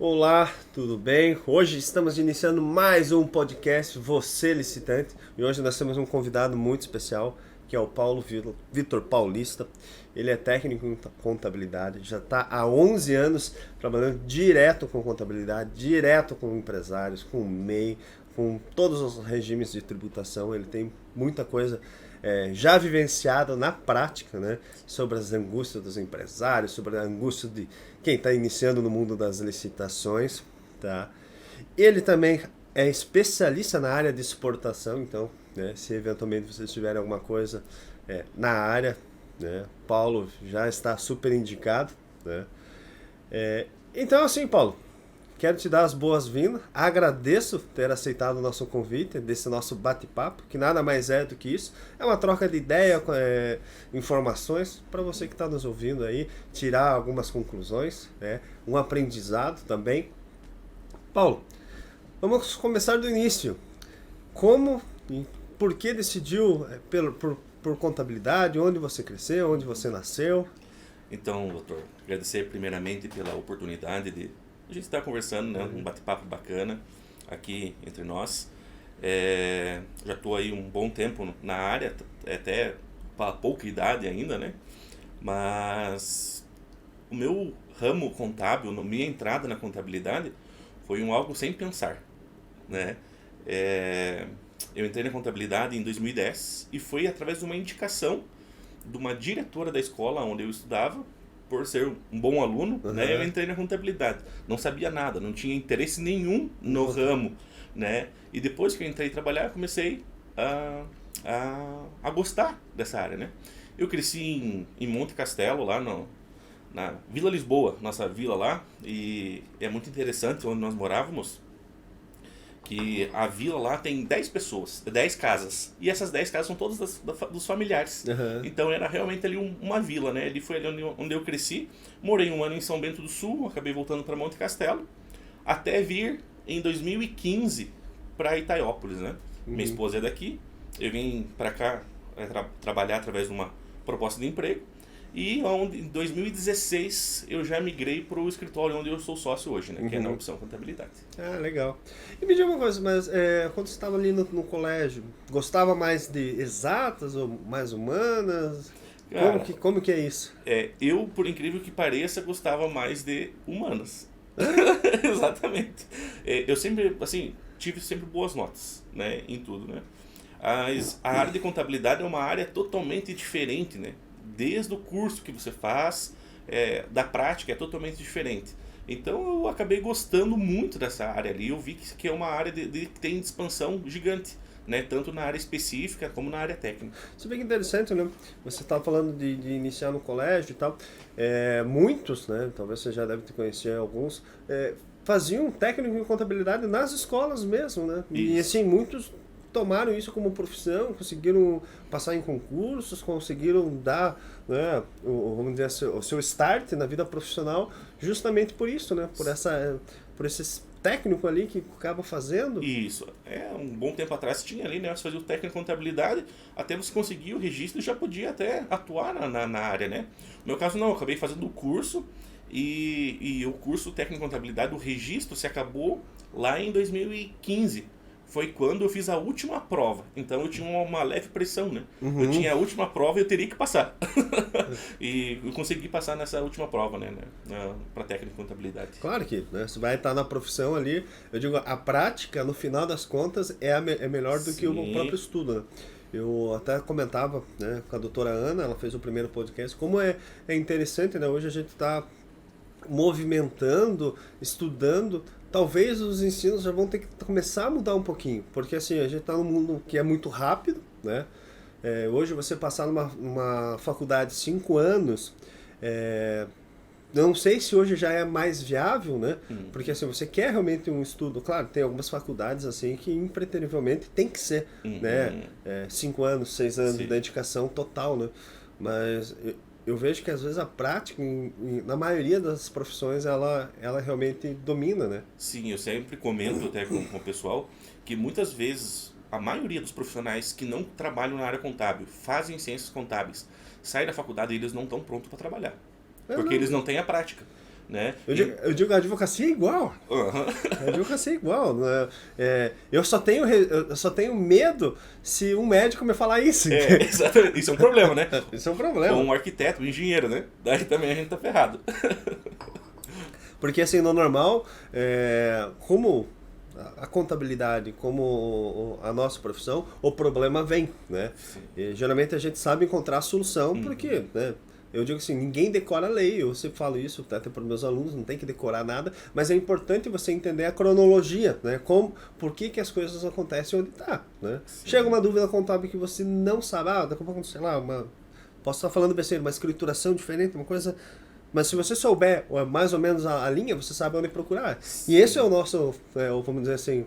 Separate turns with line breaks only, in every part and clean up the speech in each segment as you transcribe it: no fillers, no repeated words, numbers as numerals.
Olá, tudo bem? Hoje estamos iniciando mais um podcast Você Licitante e hoje nós temos um convidado muito especial que é o Paulo Vitor Paulista. Ele é técnico em contabilidade, já está há 11 anos trabalhando direto com contabilidade, direto com empresários, com MEI, com todos os regimes de tributação. Ele tem muita coisa já vivenciada na prática, né, sobre as angústias dos empresários, sobre a angústia de quem está iniciando no mundo das licitações, tá? Ele também é especialista na área de exportação, então, né, se eventualmente vocês tiverem alguma coisa na área, né, Paulo já está super indicado, né? Então, assim, Paulo, quero te dar as boas-vindas. Agradeço ter aceitado o nosso convite, desse nosso bate-papo, que nada mais é do que isso. É uma troca de ideia, informações, para você que está nos ouvindo aí, tirar algumas conclusões, né? Um aprendizado também. Paulo, vamos começar do início. Como e por que decidiu por contabilidade? Onde você cresceu? Onde você nasceu?
Então, doutor, agradecer primeiramente pela oportunidade de a gente estar conversando, né? Um bate-papo bacana aqui entre nós. Já estou aí um bom tempo na área, até para pouca idade ainda, né? Mas o meu ramo contábil, minha entrada na contabilidade, foi algo sem pensar, né? Eu entrei na contabilidade em 2010 e foi através de uma indicação de uma diretora da escola onde eu estudava. Por ser um bom aluno, né, eu entrei na contabilidade. Não sabia nada, não tinha interesse nenhum no ramo, né? E depois que eu entrei a trabalhar, eu comecei a gostar dessa área, né? Eu cresci em Monte Castelo, lá na Vila Lisboa, nossa vila lá, e é muito interessante onde nós morávamos, que a vila lá tem 10 pessoas, 10 casas. E essas 10 casas são todas dos familiares.
Uhum.
Então era realmente ali uma vila, né? Ali foi ali onde eu cresci. Morei um ano em São Bento do Sul, acabei voltando para Monte Castelo, até vir em 2015 para Itaiópolis, né? Minha esposa é daqui, eu vim para cá trabalhar através de uma proposta de emprego. E em 2016 eu já migrei para o escritório onde eu sou sócio hoje, né? Que é na Opção Contabilidade.
Ah, legal. E me diga uma coisa, mas quando você estava ali no colégio, gostava mais de exatas ou mais humanas?
Cara,
Como que é isso?
eu, por incrível que pareça, gostava mais de humanas. Exatamente. Eu sempre, assim, tive sempre boas notas, né? Em tudo, né? A área de contabilidade é uma área totalmente diferente, né? Desde o curso que você faz, da prática é totalmente diferente. Então eu acabei gostando muito dessa área ali. Eu vi que é uma área que tem expansão gigante, né? Tanto na área específica como na área técnica.
Isso é bem interessante, né? Você estava falando de iniciar no colégio e tal. Muitos, né? Talvez você já deve ter conhecido alguns, faziam técnico em contabilidade nas escolas mesmo, né? E
Isso.
assim, muitos tomaram isso como profissão, conseguiram passar em concursos, conseguiram dar, né, vamos dizer, o seu start na vida profissional justamente por isso, né? Por esse técnico ali que acaba fazendo.
Isso. Um bom tempo atrás tinha ali, né? Você fazia o técnico em contabilidade, até você conseguir o registro e já podia até atuar na área, né? No meu caso não, eu acabei fazendo o curso e o curso técnico em contabilidade, o registro se acabou lá em 2015. Foi quando eu fiz a última prova. Então eu tinha uma leve pressão, né? Eu tinha a última prova e eu teria que passar. E eu consegui passar nessa última prova, né? Para técnico de contabilidade.
Claro que, né? Você vai estar na profissão ali. Eu digo, a prática, no final das contas, é melhor do que o
Sim.
próprio estudo, né? Eu até comentava, né, com a doutora Ana, ela fez o primeiro podcast, como é interessante, né? Hoje a gente está movimentando, estudando. Talvez os ensinos já vão ter que começar a mudar um pouquinho, porque assim, a gente está num mundo que é muito rápido, né? Hoje você passar numa faculdade 5 anos, não sei se hoje já é mais viável, né? Porque assim, você quer realmente um estudo, claro, tem algumas faculdades assim que impreterivelmente tem que ser, né? 5 anos, 6 anos
Sim.
de dedicação total, né? Mas eu vejo que às vezes a prática, na maioria das profissões, ela realmente domina, né?
Sim, eu sempre comento até com o pessoal que muitas vezes a maioria dos profissionais que não trabalham na área contábil, fazem ciências contábeis, saem da faculdade e eles não estão prontos para trabalhar. Porque
Não.
eles não têm a prática. né?
Eu digo, a advocacia é igual.
Uhum.
A advocacia é igual. Né? Eu só tenho medo se um médico me falar isso.
Exatamente. Isso é um problema, né?
Isso é um problema.
Ou um arquiteto, um engenheiro, né? Daí também a gente tá ferrado.
Porque assim, no normal, como a contabilidade, como a nossa profissão, o problema vem, né? E, geralmente a gente sabe encontrar a solução, porque, né? Eu digo assim, ninguém decora a lei, eu sempre falo isso até para os meus alunos, não tem que decorar nada, mas é importante você entender a cronologia, né? Por que as coisas acontecem onde está, né? Chega uma dúvida contábil que você não sabe, daqui a pouco, sei lá, posso estar falando besteira, uma escrituração diferente, uma coisa... Mas se você souber mais ou menos a linha, você sabe onde procurar. Sim. E esse é o nosso, vamos dizer assim,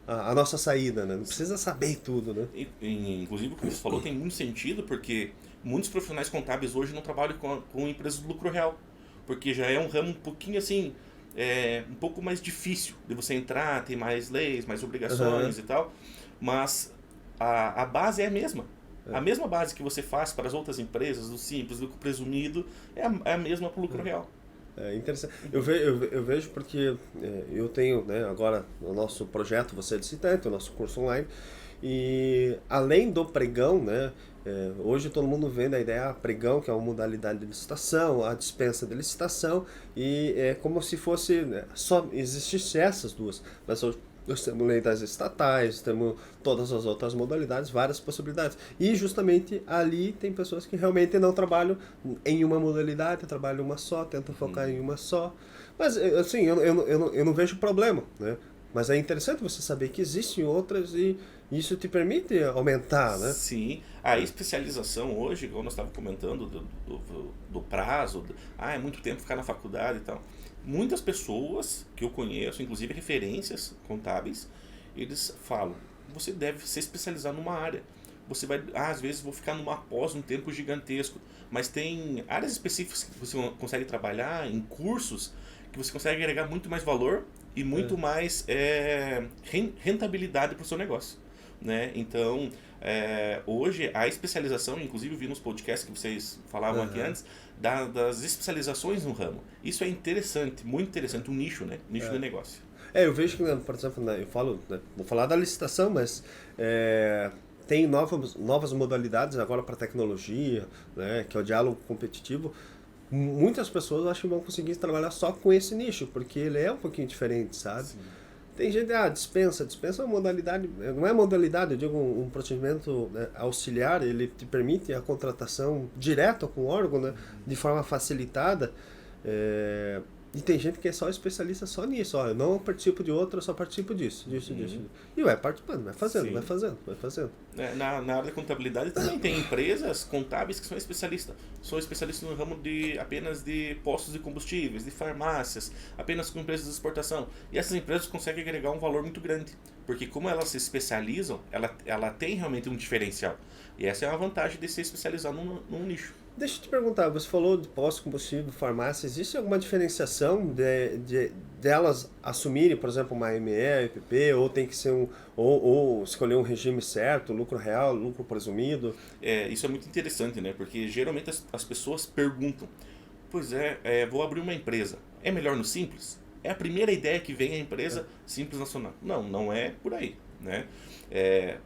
a nossa saída, né? Não precisa saber tudo, né?
Inclusive o que você falou tem muito sentido, porque muitos profissionais contábeis hoje não trabalham com empresas de lucro real. Porque já é um ramo um pouquinho assim, um pouco mais difícil de você entrar, tem mais leis, mais obrigações e tal. Mas a base é a mesma. A mesma base que você faz para as outras empresas, do simples, do presumido, é a mesma para o lucro real.
É interessante. Eu vejo porque eu tenho, né, agora o nosso projeto Você é Licitante, o nosso curso online, e além do pregão, né, hoje todo mundo vende a ideia pregão, que é uma modalidade de licitação, a dispensa de licitação, e é como se fosse, né, só existisse essas duas, mas hoje nós temos lei das estatais, temos todas as outras modalidades, várias possibilidades. E justamente ali tem pessoas que realmente não trabalham em uma modalidade, trabalham uma só, tentam focar em uma só. Mas assim, eu não vejo problema, né? Mas é interessante você saber que existem outras e isso te permite aumentar, né?
Sim. A especialização hoje, como nós estávamos comentando, do prazo, é muito tempo ficar na faculdade e tal. Muitas pessoas que eu conheço, inclusive referências contábeis, eles falam, você deve se especializar numa área. Você vai, às vezes, vou ficar numa pós um tempo gigantesco, mas tem áreas específicas que você consegue trabalhar em cursos que você consegue agregar muito mais valor e muito mais rentabilidade para o seu negócio, né? Então, hoje a especialização, inclusive eu vi nos podcasts que vocês falavam aqui antes, das especializações no ramo. Isso é interessante, muito interessante, um nicho, né? Nicho de negócio.
Eu vejo que, por exemplo, eu falo, né, vou falar da licitação, mas tem novas modalidades agora para tecnologia, né, que é o diálogo competitivo. Muitas pessoas acham que vão conseguir trabalhar só com esse nicho, porque ele é um pouquinho diferente, sabe? Sim. Tem gente, dispensa é uma modalidade, não é modalidade, eu digo um procedimento, né, auxiliar, ele te permite a contratação direta com o órgão, né, de forma facilitada, e tem gente que é só especialista só nisso, eu não participo de outro, eu só participo disso. E vai participando, vai fazendo.
Na área da contabilidade também tem empresas contábeis que são especialistas no ramo apenas de postos de combustíveis, de farmácias, apenas com empresas de exportação. E essas empresas conseguem agregar um valor muito grande, porque como elas se especializam, ela tem realmente um diferencial. E essa é uma vantagem de se especializar num nicho.
Deixa eu te perguntar, você falou de posto de combustível, farmácia, existe alguma diferenciação delas assumirem, por exemplo, uma ME, EPP, ou tem que ser ou escolher um regime certo, lucro real, lucro presumido?
Isso é muito interessante, né? Porque geralmente as pessoas perguntam, vou abrir uma empresa, é melhor no Simples? É a primeira ideia que vem a empresa Simples Nacional. Não é por aí, né?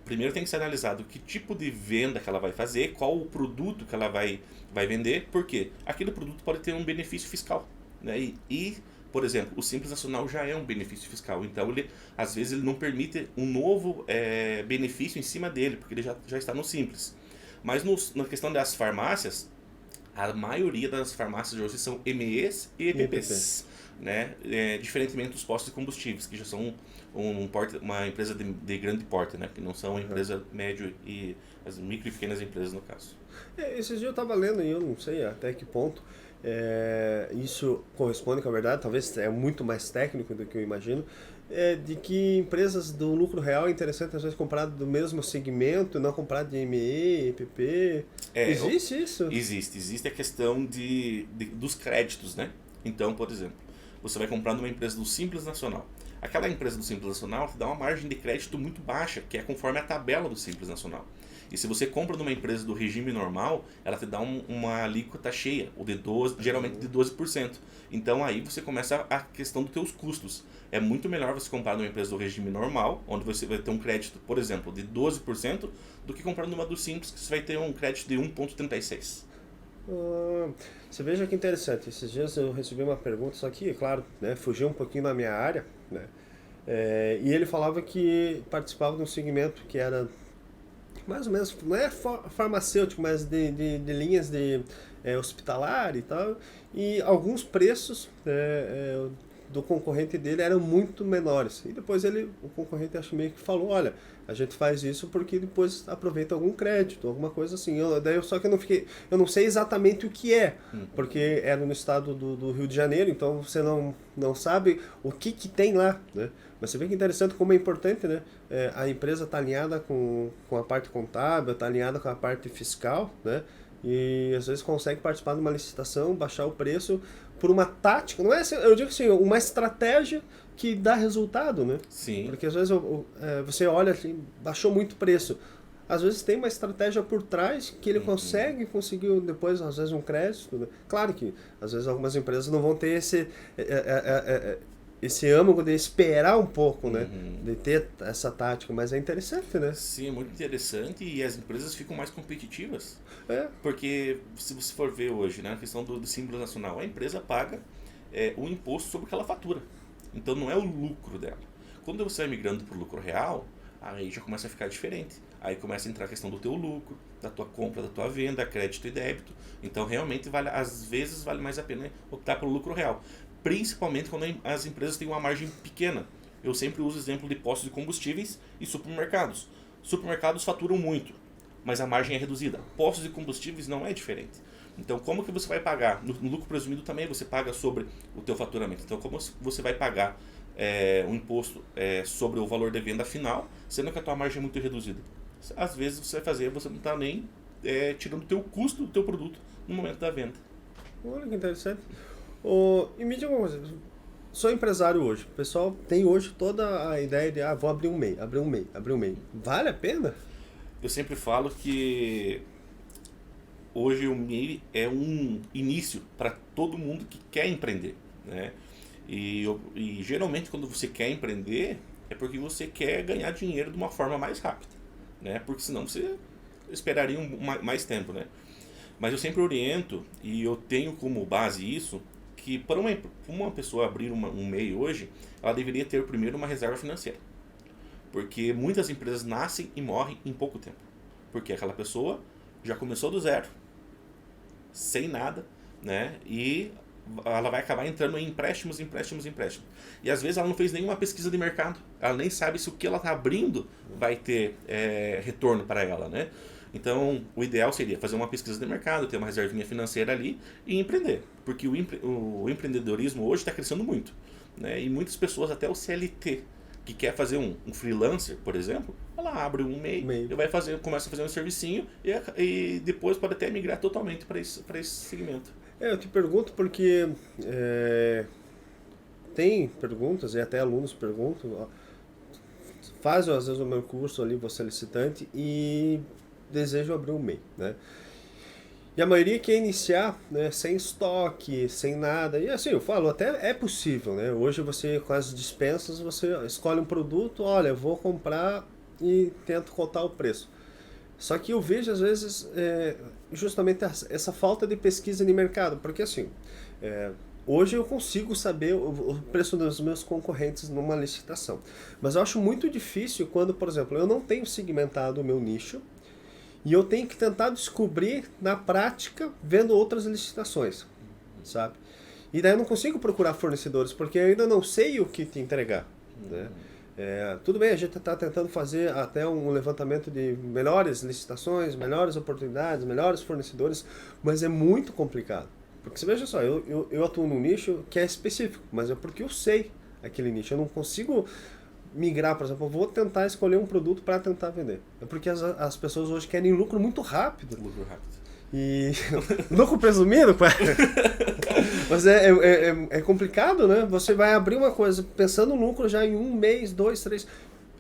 Primeiro tem que ser analisado que tipo de venda que ela vai fazer, qual o produto que ela vai vender, porque aquele produto pode ter um benefício fiscal, né? E, por exemplo, o Simples Nacional já é um benefício fiscal, então às vezes ele não permite um novo benefício em cima dele, porque ele já está no Simples. Mas na questão das farmácias, a maioria das farmácias de hoje são MEs e EPPs. Né? Diferentemente dos postos de combustíveis, que já são uma empresa de grande porte, né? Que não são empresa médio e as micro e pequenas empresas, no caso.
Esses dias eu estava lendo e eu não sei até que ponto isso corresponde com a verdade, talvez é muito mais técnico do que eu imagino, de que empresas do lucro real é interessante às vezes comprar do mesmo segmento, não comprar de ME, EPP. Existe isso?
Existe a questão dos créditos, né? Então, por exemplo, você vai comprar numa empresa do Simples Nacional. Aquela empresa do Simples Nacional te dá uma margem de crédito muito baixa, que é conforme a tabela do Simples Nacional. E se você compra numa empresa do regime normal, ela te dá uma alíquota cheia, ou de 12, geralmente de 12%. Então aí você começa a questão dos teus custos. É muito melhor você comprar numa empresa do regime normal, onde você vai ter um crédito, por exemplo, de 12%, do que comprar numa do Simples, que você vai ter um crédito de 1,36%.
Você veja que interessante. Esses dias eu recebi uma pergunta, só que, claro, né, fugiu um pouquinho da minha área, né? E ele falava que participava de um segmento que era mais ou menos, não é farmacêutico, mas de linhas de hospitalar e tal, e alguns preços do concorrente dele eram muito menores. E depois o concorrente acho meio que falou, olha, a gente faz isso porque depois aproveita algum crédito, alguma coisa assim. Só que eu não sei exatamente o que é, porque era no estado do Rio de Janeiro, então você não sabe o que tem lá, né? Mas você vê que interessante como é importante, né? A empresa está alinhada com a parte contábil, está alinhada com a parte fiscal, né? E às vezes consegue participar de uma licitação, baixar o preço por uma tática, não é, eu digo assim, uma estratégia que dá resultado, né?
Sim.
Porque às vezes você olha assim, baixou muito o preço. Às vezes tem uma estratégia por trás que ele conseguiu depois, às vezes, um crédito, né? Claro que às vezes algumas empresas não vão ter esse âmago de esperar um pouco, né? De ter essa tática, mas é interessante, né?
Sim, é muito interessante e as empresas ficam mais competitivas.
É.
Porque se você for ver hoje, né, na questão do Simples Nacional, a empresa paga o imposto sobre o que ela fatura. Então não é o lucro dela. Quando você vai migrando para o lucro real, aí já começa a ficar diferente. Aí começa a entrar a questão do teu lucro, da tua compra, da tua venda, crédito e débito. Então realmente às vezes vale mais a pena optar pelo lucro real. Principalmente quando as empresas têm uma margem pequena. Eu sempre uso o exemplo de postos de combustíveis e supermercados. Supermercados faturam muito, mas a margem é reduzida. Postos de combustíveis não é diferente. Então, como que você vai pagar? No lucro presumido também você paga sobre o teu faturamento. Então, como você vai pagar um imposto sobre o valor de venda final, sendo que a tua margem é muito reduzida? Às vezes você não está nem tirando o teu custo do teu produto no momento da venda.
Olha que interessante. E me diga uma coisa, sou empresário hoje, o pessoal tem hoje toda a ideia de vou abrir um MEI. Vale a pena?
Eu sempre falo que hoje o MEI é um início para todo mundo que quer empreender, né? E geralmente quando você quer empreender é porque você quer ganhar dinheiro de uma forma mais rápida, né? Porque senão você esperaria mais tempo, né? Mas eu sempre oriento, e eu tenho como base isso, que para uma pessoa abrir um MEI hoje, ela deveria ter primeiro uma reserva financeira. Porque muitas empresas nascem e morrem em pouco tempo. Porque aquela pessoa já começou do zero, sem nada, né? E ela vai acabar entrando em empréstimos. E às vezes ela não fez nenhuma pesquisa de mercado. Ela nem sabe se o que ela está abrindo vai ter retorno para ela, né? Então, o ideal seria fazer uma pesquisa de mercado, ter uma reservinha financeira ali e empreender. Porque o empreendedorismo hoje está crescendo muito, né? E muitas pessoas, até o CLT, que quer fazer um freelancer, por exemplo, ela abre um MEI e começa a fazer um servicinho e depois pode até migrar totalmente para esse segmento.
Eu te pergunto porque tem perguntas, e até alunos perguntam, fazem às vezes o meu curso ali, você licitante, e desejo abrir um MEI, né? E a maioria quer iniciar, né, sem estoque, sem nada. E assim, eu falo, até é possível, né? Hoje você, com as dispensas, você escolhe um produto, olha, eu vou comprar e tento cotar o preço. Só que eu vejo, às vezes, justamente essa falta de pesquisa de mercado. Porque assim, hoje eu consigo saber o preço dos meus concorrentes numa licitação. Mas eu acho muito difícil quando, por exemplo, eu não tenho segmentado o meu nicho, e eu tenho que tentar descobrir na prática vendo outras licitações, sabe? E daí eu não consigo procurar fornecedores porque eu ainda não sei o que te entregar, né? Tudo bem, a gente está tentando fazer até um levantamento de melhores licitações, melhores oportunidades, melhores fornecedores, mas é muito complicado. Porque você veja só, eu atuo num nicho que é específico, mas é porque eu sei aquele nicho. Eu não consigo migrar, por exemplo, eu vou tentar escolher um produto para tentar vender. É porque as pessoas hoje querem lucro muito rápido.
Lucro rápido.
E lucro presumido, cara. Mas é complicado, né? Você vai abrir uma coisa pensando no lucro já em 1 mês, 2, 3.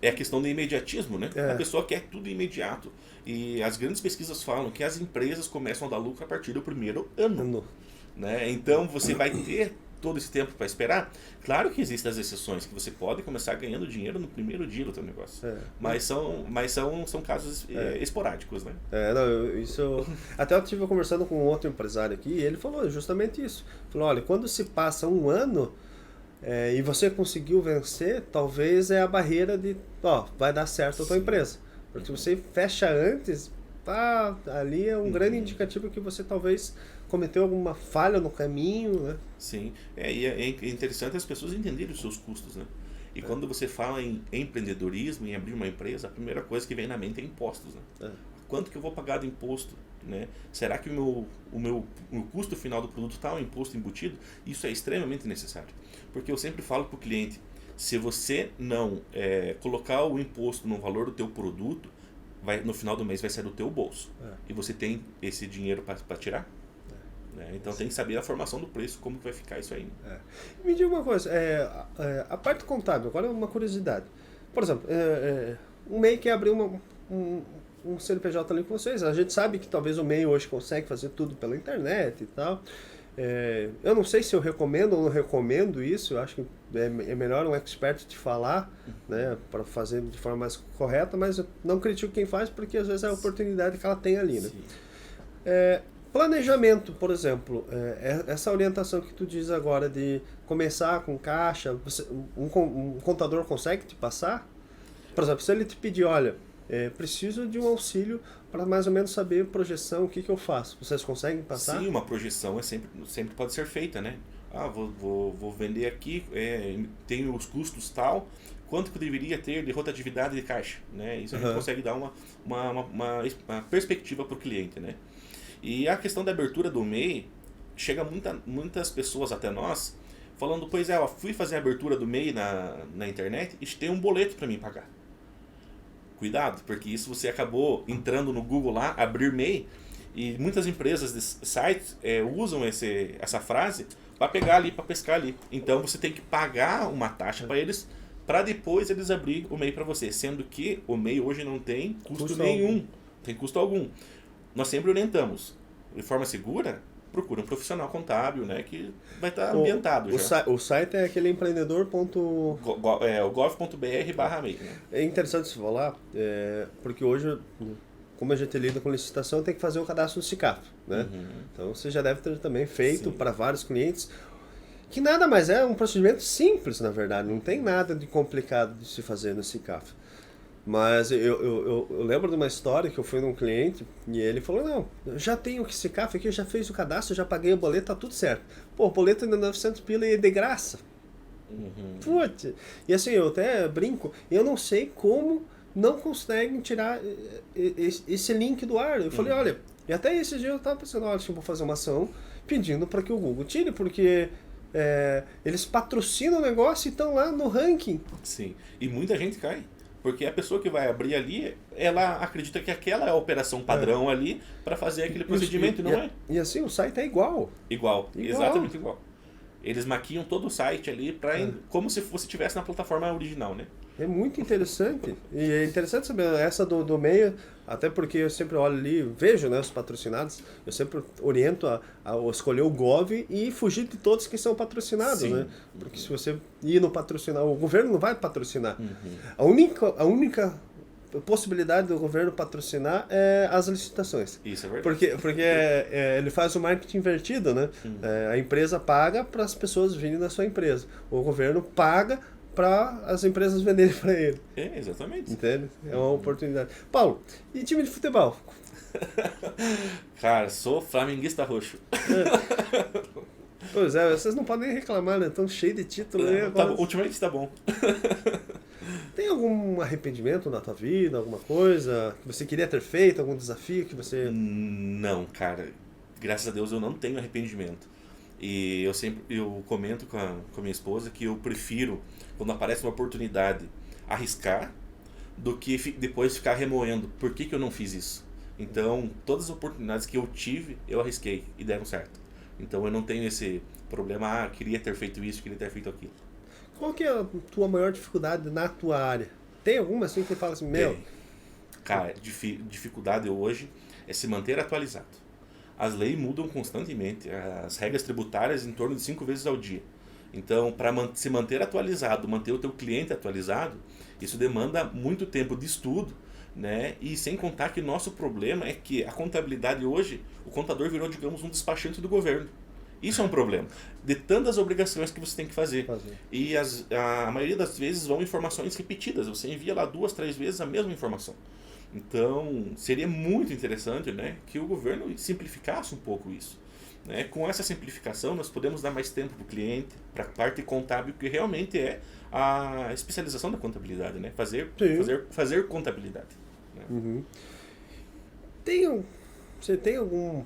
É a questão do imediatismo, né? A pessoa quer tudo imediato. E as grandes pesquisas falam que as empresas começam a dar lucro a partir do primeiro ano. Né? Então você vai ter todo esse tempo para esperar. Claro que existem as exceções, que você pode começar ganhando dinheiro no primeiro dia do teu negócio. Mas são casos esporádicos, né?
Até eu estive conversando com um outro empresário aqui e ele falou justamente isso. Falou, olha, quando se passa um ano e você conseguiu vencer, talvez é a barreira de, vai dar certo a tua empresa. Porque você fecha antes, ali é um grande indicativo que você talvez cometeu alguma falha no caminho, né?
Sim, e é interessante as pessoas entenderem os seus custos, né? E quando você fala em empreendedorismo, em abrir uma empresa, a primeira coisa que vem na mente é impostos, né? Quanto que eu vou pagar de imposto, né? Será que o meu custo final do produto está um imposto embutido? Isso é extremamente necessário, porque eu sempre falo para o cliente, se você não colocar o imposto no valor do teu produto, no final do mês vai sair do teu bolso. E você tem esse dinheiro para tirar? Então tem que saber a formação do preço, como que vai ficar isso aí.
Me diga uma coisa, a parte contábil, agora é uma curiosidade. Por exemplo, um MEI quer abrir um CNPJ ali com vocês. A gente sabe que talvez o MEI hoje consegue fazer tudo pela internet e tal. Eu não sei se eu recomendo ou não recomendo isso, eu acho que é melhor um expert te falar, né, para fazer de forma mais correta, mas eu não critico quem faz, porque às vezes é a oportunidade que ela tem ali, né? Planejamento, por exemplo, essa orientação que tu diz agora de começar com caixa, um contador consegue te passar? Por exemplo, se ele te pedir, olha, preciso de um auxílio para mais ou menos saber projeção, o que eu faço. Vocês conseguem passar?
Sim, uma projeção sempre pode ser feita, né? Vou vender aqui, tenho os custos tal, quanto que eu deveria ter de rotatividade de caixa, né? Isso a gente consegue dar uma perspectiva para o cliente, né? E a questão da abertura do MEI, chega muitas pessoas até nós falando, pois fui fazer a abertura do MEI na internet e tem um boleto para mim pagar. Cuidado, porque isso você acabou entrando no Google lá, abrir MEI, e muitas empresas de sites usam essa frase para pegar ali, para pescar ali. Então você tem que pagar uma taxa para eles, para depois eles abrir o MEI para você, sendo que o MEI hoje não tem custo nenhum, não tem custo algum. Nós sempre orientamos, de forma segura, procura um profissional contábil, né, que vai estar ambientado já.
O site é aquele empreendedor.
O gov.br/MEI. Né?
É interessante você falar, porque hoje, como a gente lida com licitação, tem que fazer o cadastro do SICAF, né? Então você já deve ter também feito para vários clientes, que nada mais é um procedimento simples, na verdade, não tem nada de complicado de se fazer no SICAF. Mas eu lembro de uma história que eu fui num cliente e ele falou, não, eu já tenho o SICAF aqui, eu já fiz o cadastro, já paguei o boleto, tá tudo certo. Pô, o boleto ainda 900 pila e é de graça. Putz. E assim, eu até brinco, eu não sei como não conseguem tirar esse link do ar. Eu falei, olha, e até esse dia eu tava pensando, olha, eu vou fazer uma ação pedindo para que o Google tire, porque eles patrocinam o negócio e estão lá no ranking.
Sim, e muita gente cai. Porque a pessoa que vai abrir ali, ela acredita que aquela é a operação padrão ali para fazer aquele procedimento, não é?
E assim, o site é igual.
Igual, exatamente igual. Eles maquiam todo o site ali como se você estivesse na plataforma original, né?
É muito interessante. E é interessante saber essa do meio, até porque eu sempre olho ali, vejo, né, os patrocinados, eu sempre oriento a escolher o Gov e fugir de todos que são patrocinados, né? Porque se você ir no patrocinar, o governo não vai patrocinar. A única possibilidade do governo patrocinar é as licitações.
Isso é verdade.
Porque ele faz o marketing invertido, né? A empresa paga para as pessoas virem na sua empresa. O governo paga para as empresas venderem para ele.
Exatamente.
Entende? É uma oportunidade. Paulo, e time de futebol?
Cara, sou flamenguista roxo.
Pois é, vocês não podem reclamar, né? Tão cheio de título aí agora.
Ultimamente tá bom.
Tem algum arrependimento na tua vida, alguma coisa que você queria ter feito, algum desafio que você...
Não, cara. Graças a Deus eu não tenho arrependimento. E eu comento com a minha esposa que eu prefiro, quando aparece uma oportunidade, arriscar, do que depois ficar remoendo. Por que eu não fiz isso? Então, todas as oportunidades que eu tive, eu arrisquei e deram certo. Então, eu não tenho esse problema, queria ter feito isso, queria ter feito aquilo.
Qual que é a tua maior dificuldade na tua área? Tem alguma assim que você fala assim, meu...
Cara, dificuldade hoje é se manter atualizado. As leis mudam constantemente, as regras tributárias em torno de 5 vezes ao dia. Então, para se manter atualizado, manter o teu cliente atualizado, isso demanda muito tempo de estudo, né? E sem contar que nosso problema é que a contabilidade hoje, o contador virou, digamos, um despachante do governo. Isso é um problema. De tantas obrigações que você tem que fazer. E a maioria das vezes vão informações repetidas. Você envia lá 2, 3 vezes a mesma informação. Então, seria muito interessante, né, que o governo simplificasse um pouco isso. Né? Com essa simplificação, nós podemos dar mais tempo para o cliente, para a parte contábil, que realmente é a especialização da contabilidade, né? Fazer contabilidade. Né?
Uhum. Você tem alguma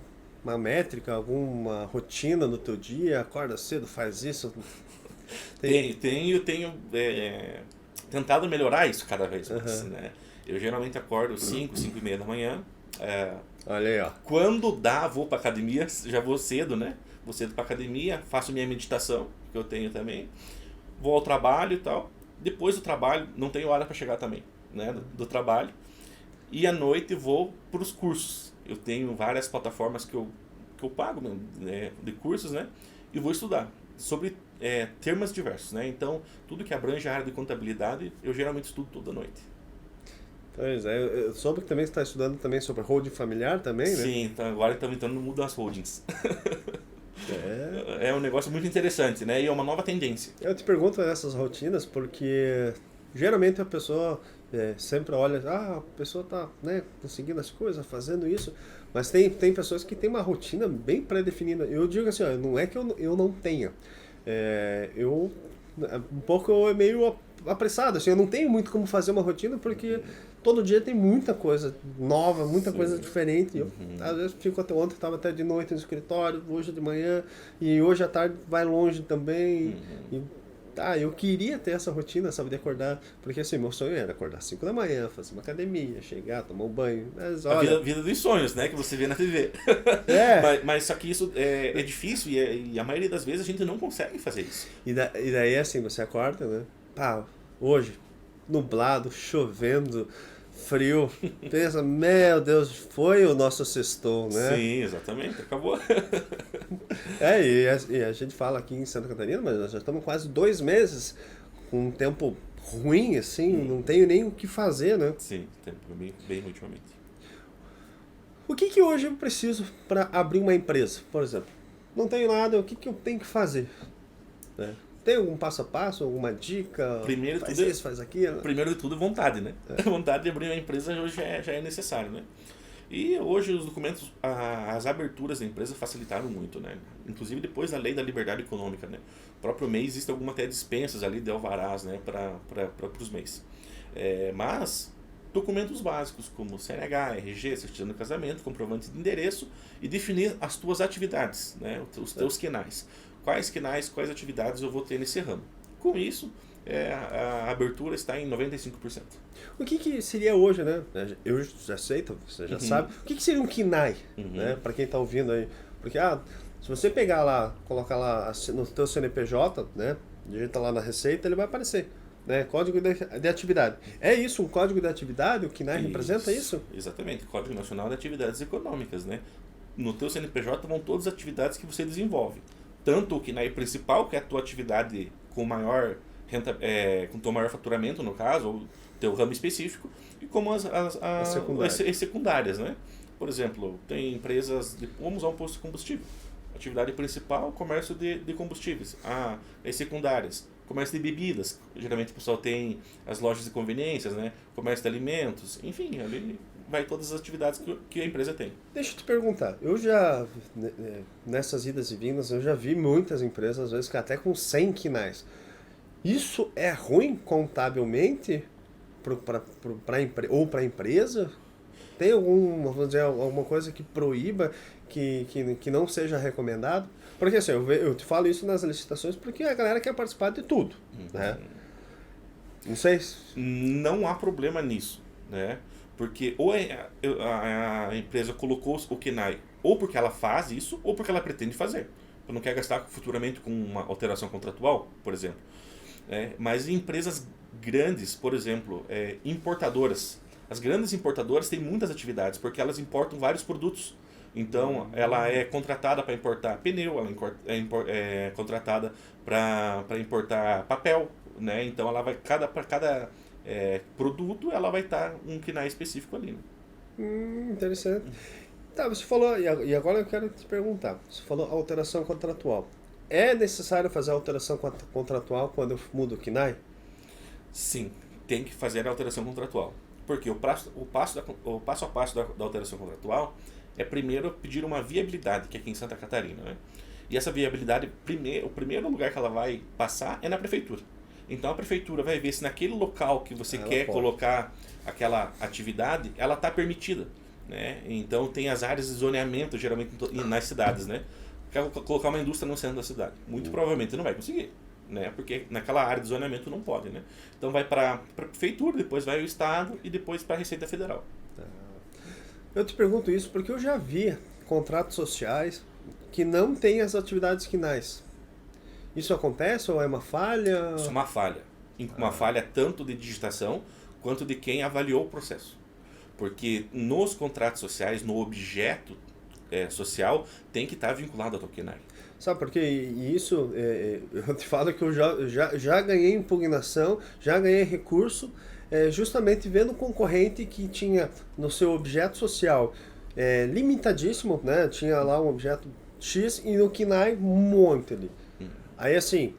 métrica, alguma rotina no teu dia? Acorda cedo, faz isso?
Tenho tentado melhorar isso cada vez mais. Né? Eu geralmente acordo 5, 5 e meia da manhã.
Olha aí, ó.
Quando dá, vou para academia, já vou cedo, né? Vou cedo para academia, faço minha meditação, que eu tenho também. Vou ao trabalho e tal. Depois do trabalho, não tenho hora para chegar também, né? Do trabalho. E à noite vou para os cursos. Eu tenho várias plataformas que eu pago, né, de cursos, né? E vou estudar sobre temas diversos, né? Então, tudo que abrange a área de contabilidade, eu geralmente estudo toda noite.
Pois é, eu soube que também você está estudando também sobre holding familiar também, né?
Sim, então agora estamos entrando no mundo das holdings. É um negócio muito interessante, né? E é uma nova tendência.
Eu te pergunto essas rotinas porque geralmente a pessoa sempre olha, a pessoa está, né, conseguindo as coisas, fazendo isso, mas tem pessoas que têm uma rotina bem pré-definida. Eu digo assim, ó, não é que eu não tenha. Um pouco meio apressado, assim, eu não tenho muito como fazer uma rotina porque todo dia tem muita coisa nova, muita coisa diferente. Eu, às vezes fico até ontem, estava até de noite no escritório, hoje de manhã, e hoje à tarde vai longe também. Eu queria ter essa rotina, sabe, de acordar, porque assim, meu sonho era acordar às 5 da manhã, fazer uma academia, chegar, tomar um banho. Mas, olha...
A vida dos sonhos, né, que você vê na TV. Mas só que isso é difícil e a maioria das vezes a gente não consegue fazer isso.
E daí assim, você acorda, né? Hoje, nublado, chovendo, frio, pensa, meu Deus, foi o nosso sextou, né?
Sim, exatamente, acabou.
E a gente fala aqui em Santa Catarina, mas nós já estamos quase 2 meses com um tempo ruim, assim, não tenho nem o que fazer, né?
Sim, tempo bem ultimamente.
O que hoje eu preciso para abrir uma empresa, por exemplo? Não tenho nada, o que eu tenho que fazer? Né? Tem algum passo a passo, alguma dica? Faz isso, faz aquilo?
Primeiro de tudo, vontade, né? Vontade de abrir uma empresa hoje já é necessário, né? E hoje os documentos, as aberturas da empresa facilitaram muito, né? Inclusive depois da lei da liberdade econômica, né? O próprio MEI existe alguma até dispensas ali de alvarás, né? Para os MEIs. Mas documentos básicos como CNH, RG, certidão de casamento, comprovante de endereço e definir as tuas atividades, né? Os teus quinais. Quais quinais, quais atividades eu vou ter nesse ramo. Com isso, a abertura está em 95%.
O que seria hoje, né? Eu já sei, você já sabe. O que seria um KINAI, né? Para quem está ouvindo aí. Porque, se você pegar lá, colocar lá no teu CNPJ, né? Digita lá na Receita, ele vai aparecer. Né? Código de atividade. É isso, um código de atividade? O KINAI representa isso?
Exatamente, Código Nacional de Atividades Econômicas, né? No teu CNPJ vão todas as atividades que você desenvolve. Tanto o KINAI principal, que é a tua atividade com maior com teu maior faturamento, no caso, ou teu ramo específico, e como as secundárias, né? Por exemplo, tem empresas, vamos usar um posto de combustível. Atividade principal, comércio de combustíveis. As secundárias, comércio de bebidas. Geralmente o pessoal tem as lojas de conveniências, né? Comércio de alimentos, enfim, ali vai todas as atividades que a empresa tem.
Deixa eu te perguntar, eu já, nessas idas e vindas, eu já vi muitas empresas, às vezes, que até com 100 quinais. Isso é ruim contabilmente ou para a empresa? Tem alguma coisa que proíba, que não seja recomendado? Porque assim, eu te falo isso nas licitações porque a galera quer participar de tudo. Né? Não sei.
Não há problema nisso, né? Porque ou a empresa colocou o KNAI ou porque ela faz isso, ou porque ela pretende fazer. Ela não quer gastar futuramente com uma alteração contratual, por exemplo. Mas em empresas grandes, por exemplo, importadoras. As grandes importadoras têm muitas atividades, porque elas importam vários produtos. Então, ela é contratada para importar pneu, ela é contratada para importar papel, né? Então, ela vai para cada produto, ela vai estar um KNAI específico ali. Né?
Interessante. Tá, você falou, e agora eu quero te perguntar, você falou alteração contratual. É necessário fazer a alteração contratual quando eu mudo o KNAI?
Sim, tem que fazer a alteração contratual. Porque o passo a passo da alteração contratual é primeiro pedir uma viabilidade, que é aqui em Santa Catarina. Né? E essa viabilidade, o primeiro lugar que ela vai passar é na prefeitura. Então a prefeitura vai ver se naquele local que você quer colocar aquela atividade, ela está permitida. Né? Então tem as áreas de zoneamento, geralmente nas cidades. Né? Quer colocar uma indústria no centro da cidade. Muito provavelmente não vai conseguir. Né? Porque naquela área de zoneamento não pode. Né? Então vai para a prefeitura, depois vai ao estado e depois para a Receita Federal.
Eu te pergunto isso porque eu já vi contratos sociais que não têm as atividades KNAIs. Isso acontece ou é uma falha?
Isso é uma falha. Uma falha tanto de digitação quanto de quem avaliou o processo. Porque nos contratos sociais, no objeto social, tem que estar vinculado ao KNAI.
Sabe por quê? E isso, eu te falo que eu já ganhei impugnação, já ganhei recurso, justamente vendo concorrente que tinha no seu objeto social limitadíssimo, né? Tinha lá um objeto X e no KNAI um monte ali. Aí assim,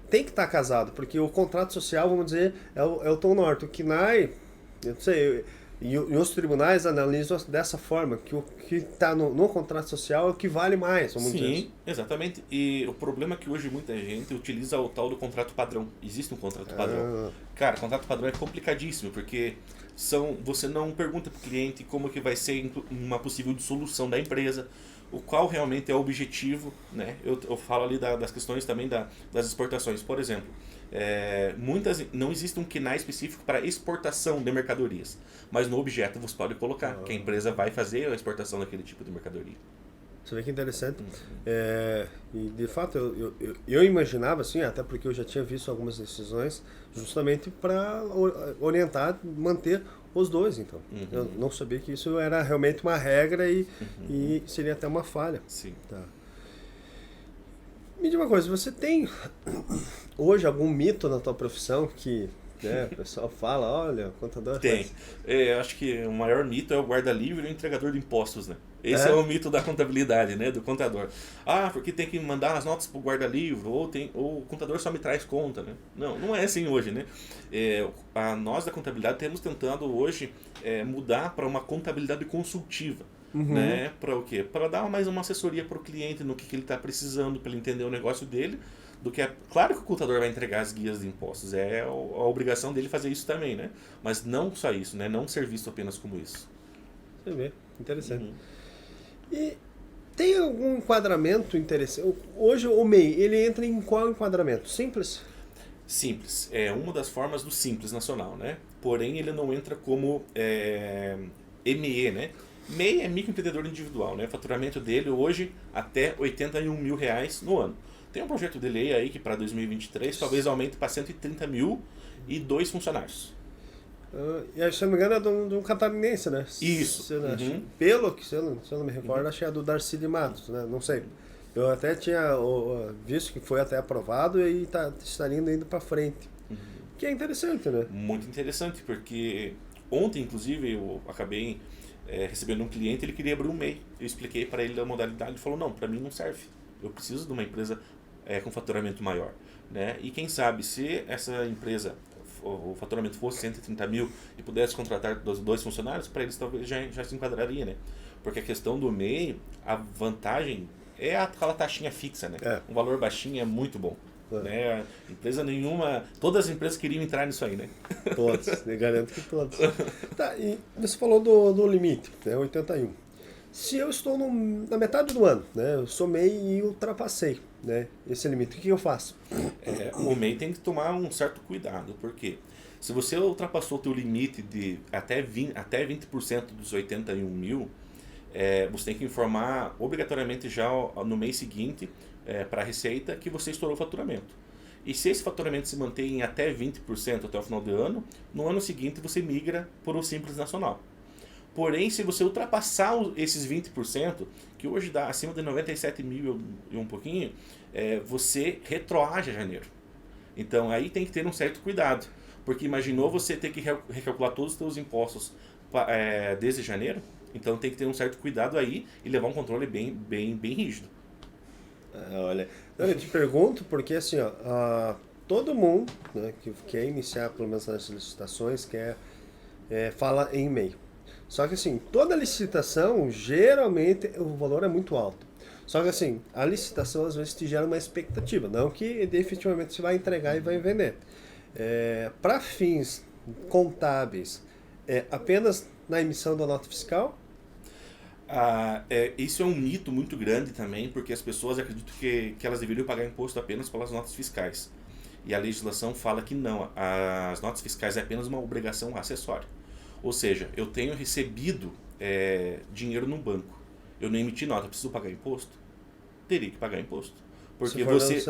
tem que estar casado, porque o contrato social, vamos dizer, é o tom norte. O KNAI, eu não sei, e os tribunais analisam dessa forma, que o que está no contrato social é o que vale mais, vamos dizer.
Sim, exatamente. E o problema é que hoje muita gente utiliza o tal do contrato padrão. Existe um contrato padrão. Cara, contrato padrão é complicadíssimo, porque você não pergunta para o cliente como que vai ser uma possível dissolução da empresa, o qual realmente é o objetivo. Né? Eu falo ali das questões também das exportações. Por exemplo, não existe um KNAI específico para exportação de mercadorias, mas no objeto você pode colocar que a empresa vai fazer a exportação daquele tipo de mercadoria.
Você vê que interessante. E de fato eu imaginava assim, até porque eu já tinha visto algumas decisões justamente para orientar, manter os dois, então. Eu não sabia que isso era realmente uma regra e seria até uma falha.
Sim.
Tá. Me diga uma coisa, você tem hoje algum mito na tua profissão que o pessoal fala, olha, contador...
Tem. Acho que o maior mito é o guarda-livre e o entregador de impostos, né? Esse é o mito da contabilidade, né? Do contador. Porque tem que mandar as notas pro guarda-livre, ou o contador só me traz conta, né? Não é assim hoje, né? Nós da contabilidade temos tentando hoje mudar para uma contabilidade consultiva. Né? Para o quê? Para dar mais uma assessoria para o cliente no que ele está precisando, para ele entender o negócio dele. Claro que o contador vai entregar as guias de impostos, a obrigação dele fazer isso também, né? Mas não só isso, né? Não ser visto apenas como isso.
Você vê, interessante. E tem algum enquadramento interessante? Hoje o MEI, ele entra em qual enquadramento? Simples?
Simples. É uma das formas do Simples Nacional, né? Porém, ele não entra como ME, né? MEI é microempreendedor individual, né? O faturamento dele hoje até R$81 mil no ano. Tem um projeto de lei aí que para 2023 talvez aumente para 130 mil e 2 funcionários.
E se eu não me engano é de um catarinense, né?
Isso.
Pelo que, se eu não me recordo, acho que é do Darcy de Matos, né? Não sei. Eu até tinha visto que foi até aprovado e estaria indo para frente. Que é interessante, né?
Muito interessante, porque ontem, inclusive, eu acabei recebendo um cliente, ele queria abrir um MEI. Eu expliquei para ele a modalidade, ele falou, não, para mim não serve. Eu preciso de uma empresa com faturamento maior. Né? E quem sabe, se essa empresa, o faturamento fosse 130 mil e pudesse contratar 2 funcionários, para eles talvez já se enquadraria. Né? Porque a questão do MEI, a vantagem é aquela taxinha fixa. Né? Um valor baixinho é muito bom. Né? Empresa nenhuma, todas as empresas queriam entrar nisso aí, né?
Todas, eu garanto que todas. Tá, e você falou do limite, né? 81. Se eu estou na metade do ano, né? Eu somei e ultrapassei, né? Esse limite, o que eu faço?
O MEI tem que tomar um certo cuidado, porque Se você ultrapassou o teu limite de até 20% dos 81 mil, você tem que informar obrigatoriamente já no mês seguinte para a Receita que você estourou o faturamento. E se esse faturamento se mantém em até 20% até o final do ano, no ano seguinte você migra para o Simples Nacional. Porém, se você ultrapassar esses 20%, que hoje dá acima de 97 mil e um pouquinho, você retroage a janeiro. Então aí tem que ter um certo cuidado, porque imaginou você ter que recalcular todos os seus impostos desde janeiro, então tem que ter um certo cuidado aí e levar um controle bem rígido.
Olha, eu te pergunto porque assim, ó, todo mundo, né, que quer iniciar pelo menos nas licitações fala em MEI. Só que assim, toda licitação, geralmente o valor é muito alto. Só que assim, a licitação às vezes te gera uma expectativa, não que definitivamente você vai entregar e vai vender. Para fins contábeis, apenas na emissão da nota fiscal?
Isso é um mito muito grande também, porque as pessoas acreditam que elas deveriam pagar imposto apenas pelas notas fiscais. E a legislação fala que não, as notas fiscais é apenas uma obrigação acessória. Ou seja, eu tenho recebido dinheiro no banco, eu não emiti nota, preciso pagar imposto? Teria que pagar imposto. Porque você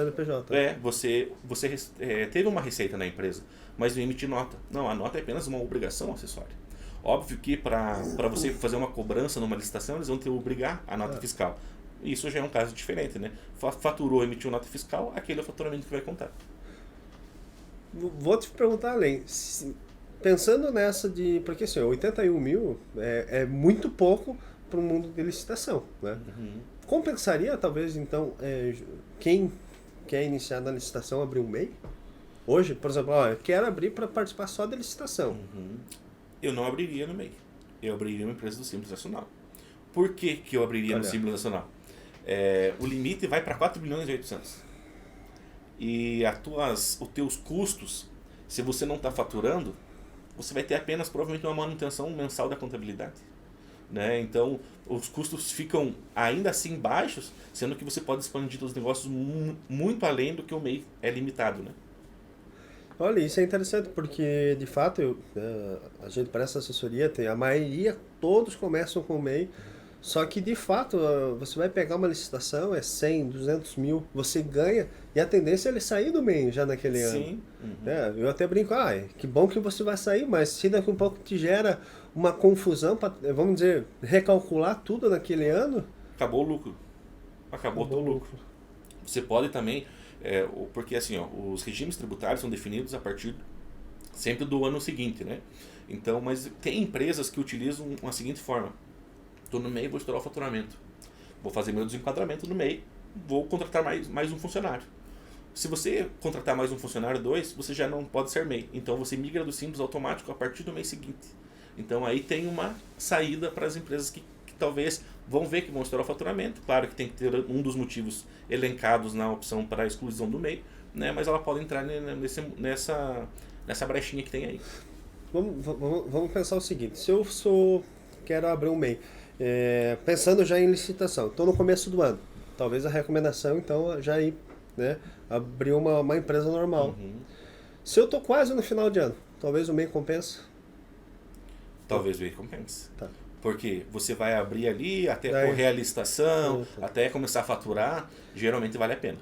teve uma receita na empresa, mas não emitiu nota. Não, a nota é apenas uma obrigação acessória. Óbvio que para você fazer uma cobrança numa licitação, eles vão ter que obrigar a nota fiscal. Isso já é um caso diferente, né? Faturou, emitiu nota fiscal, aquele é o faturamento que vai contar.
Vou te perguntar além. Pensando nessa porque assim, 81 mil é muito pouco para o mundo de licitação, né?
Uhum.
Compensaria, talvez, então, quem quer iniciar na licitação abrir um MEI? Hoje, por exemplo, eu quero abrir para participar só da licitação.
Uhum. Eu não abriria no MEI. Eu abriria uma empresa do Simples Nacional. Por que eu abriria no Simples Nacional? O limite vai para 4 milhões e 800. E os teus custos, se você não está faturando, você vai ter apenas provavelmente uma manutenção mensal da contabilidade. Né? Então, os custos ficam ainda assim baixos, sendo que você pode expandir os negócios muito além do que o MEI é limitado. Né?
Olha, isso é interessante porque, de fato, a gente presta assessoria, a maioria, todos começam com o MEI, só que, de fato, você vai pegar uma licitação, 100, 200 mil, você ganha, e a tendência é ele sair do MEI já naquele ano.
Sim. Uhum.
Eu até brinco, que bom que você vai sair, mas se daqui a um pouco te gera uma confusão, vamos dizer, recalcular tudo naquele ano...
Acabou o lucro. Acabou o lucro. Você pode também... porque assim, os regimes tributários são definidos a partir sempre do ano seguinte, né? Então, mas tem empresas que utilizam a seguinte forma: estou no MEI, vou estourar o faturamento, vou fazer meu desenquadramento no MEI, vou contratar mais um funcionário. Se você contratar mais um funcionário, 2, você já não pode ser MEI, então você migra do Simples automático a partir do mês seguinte. Então aí tem uma saída para as empresas que talvez vão ver que vão estourar o faturamento. Claro que tem que ter um dos motivos elencados na opção para a exclusão do MEI, né? Mas ela pode entrar nessa brechinha que tem aí.
Vamos pensar o seguinte: se eu quero abrir um MEI, pensando já em licitação, estou no começo do ano, talvez a recomendação então já ir, né, abrir uma empresa normal.
Uhum.
Se eu estou quase no final de ano, talvez o MEI compensa?
Talvez o MEI compense.
Tá.
Porque você vai abrir ali, até correr a licitação, até começar a faturar, geralmente vale a pena.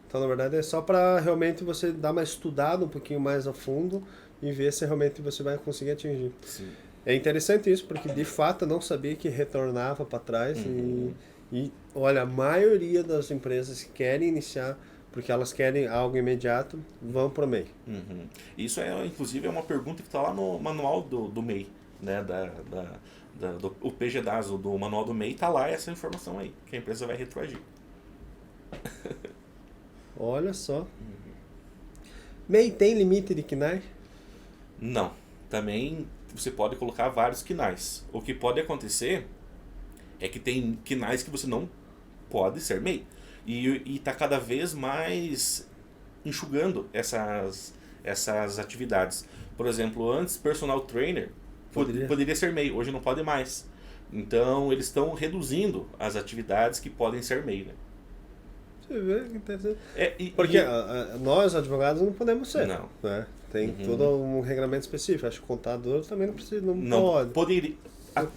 Então, na verdade, é só para realmente você dar uma estudada um pouquinho mais a fundo e ver se realmente você vai conseguir atingir.
Sim.
É interessante isso, porque de fato eu não sabia que retornava para trás.
Uhum.
E olha, a maioria das empresas que querem iniciar, porque elas querem algo imediato, vão para o MEI.
Uhum. Isso inclusive é uma pergunta que está lá no manual do MEI, né? O PGDAS, do manual do MEI, está lá essa informação aí, que a empresa vai retroagir.
Olha só. MEI tem limite de KNAI?
Não. Também você pode colocar vários KNAIs. O que pode acontecer é que tem KNAIs que você não pode ser MEI. E está cada vez mais enxugando essas atividades. Por exemplo, antes personal trainer poderia ser MEI, hoje não pode mais. Então eles estão reduzindo as atividades que podem ser MEI, né?
Você vê que interessante.
E,
Porque nós, advogados, não podemos ser.
Não.
Né? Tem todo um regulamento específico. Acho que o contador também não precisa, não pode.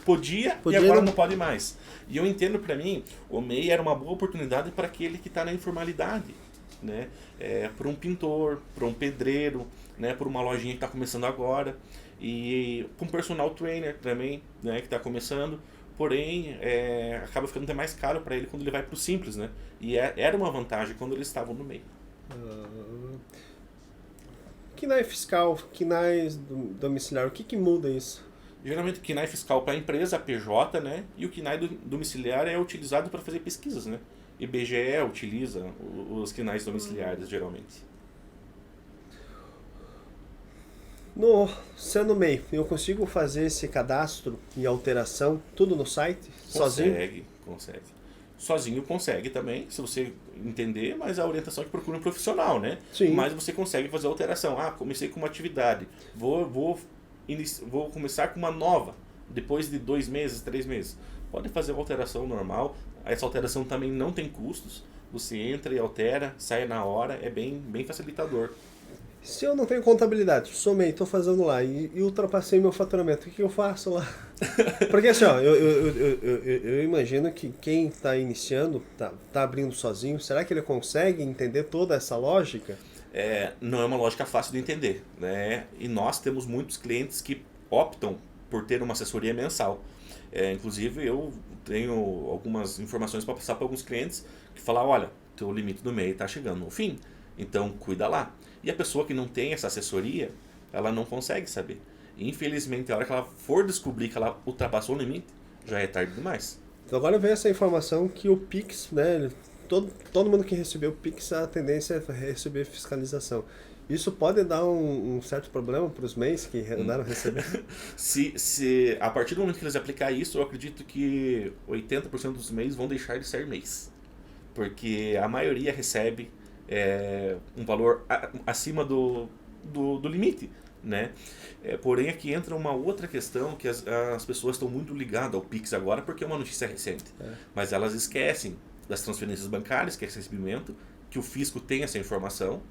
Podia e agora não pode mais. E eu entendo, para mim, o MEI era uma boa oportunidade para aquele que está na informalidade. Né? Para um pintor, para um pedreiro, né? Para uma lojinha que está começando agora. E para um personal trainer também, né? Que está começando. Porém, acaba ficando até mais caro para ele quando ele vai para o simples, né? E era uma vantagem quando eles estavam no meio.
KNAI fiscal, KNAI domiciliar, o que muda isso?
Geralmente o KNAI fiscal para a empresa, a PJ, né? E o KNAI domiciliar é utilizado para fazer pesquisas, né? IBGE utiliza os KNAIs domiciliares, geralmente.
Sendo MEI, eu consigo fazer esse cadastro e alteração tudo no site? Sozinho?
Consegue. Sozinho consegue também, se você entender, mas a orientação é que procura um profissional, né?
Sim.
Mas você consegue fazer a alteração. Comecei com uma atividade, vou começar com uma nova, depois de 2 meses, 3 meses. Pode fazer uma alteração normal, essa alteração também não tem custos, você entra e altera, sai na hora, é bem facilitador.
Se eu não tenho contabilidade, sou MEI, estou fazendo lá e ultrapassei meu faturamento, o que eu faço lá? Porque assim, ó, eu imagino que quem está iniciando, tá abrindo sozinho, será que ele consegue entender toda essa lógica?
Não é uma lógica fácil de entender, né? E nós temos muitos clientes que optam por ter uma assessoria mensal. Inclusive, eu tenho algumas informações para passar para alguns clientes que falam, olha, teu limite do MEI está chegando no fim, então cuida lá. E a pessoa que não tem essa assessoria, ela não consegue saber. E, infelizmente, a hora que ela for descobrir que ela ultrapassou o limite, já é tarde demais.
Então agora vem essa informação que o Pix, né, todo mundo que recebeu o Pix, a tendência é receber fiscalização. Isso pode dar um certo problema para os MEIs que andaram recebendo?
se a partir do momento que eles aplicarem isso, eu acredito que 80% dos MEIs vão deixar de ser MEIs. Porque a maioria recebe um valor acima do limite, né? Porém, aqui entra uma outra questão que as pessoas estão muito ligadas ao Pix agora porque é uma notícia recente. Mas elas esquecem das transferências bancárias, que é esse recebimento, que o fisco tem essa informação,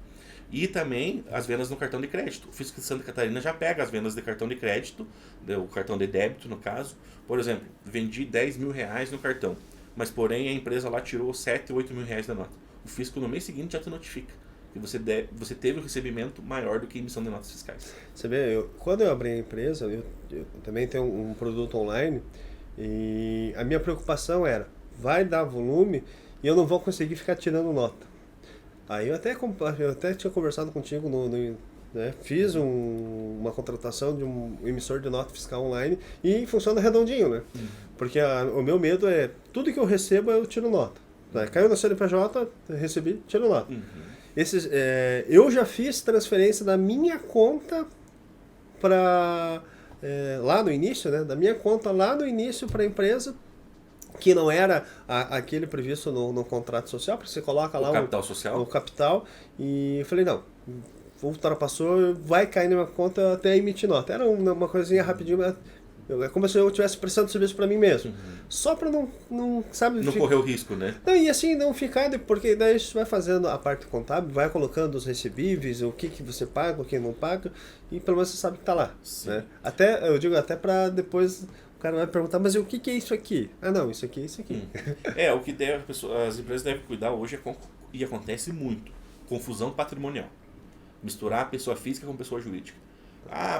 e também as vendas no cartão de crédito. O fisco de Santa Catarina já pega as vendas de cartão de crédito, o cartão de débito no caso. Por exemplo, vendi 10 mil reais no cartão, mas porém a empresa lá tirou 7, 8 mil reais da nota. O fisco no mês seguinte já te notifica que você teve um recebimento maior do que a emissão de notas fiscais.
Você vê, quando eu abri a empresa, eu também tenho um produto online e a minha preocupação era, vai dar volume e eu não vou conseguir ficar tirando nota. Aí eu até tinha conversado contigo, né, fiz uma contratação de um emissor de nota fiscal online e funciona redondinho, né? Porque o meu medo é, tudo que eu recebo eu tiro nota. Caiu no CNPJ, recebi, tiro nota. Eu já fiz transferência da minha conta para lá no início, né? Da minha conta lá no início para a empresa, que não era aquele previsto no contrato social, porque você coloca lá o capital, e eu falei, não, ultrapassou, vai cair na minha conta até emitir nota. Era uma coisinha rapidinho, mas é como se eu estivesse prestando serviço para mim mesmo. Só para não
correr o risco, né?
Não, e assim, não ficar, porque daí você vai fazendo a parte contábil, vai colocando os recebíveis, o que você paga, o que não paga, e pelo menos você sabe que está lá. Né? Eu digo até para depois o cara vai perguntar, mas o que é isso aqui? Ah, não, isso aqui é isso aqui.
O que as empresas devem cuidar hoje e acontece muito, confusão patrimonial. Misturar a pessoa física com pessoa jurídica.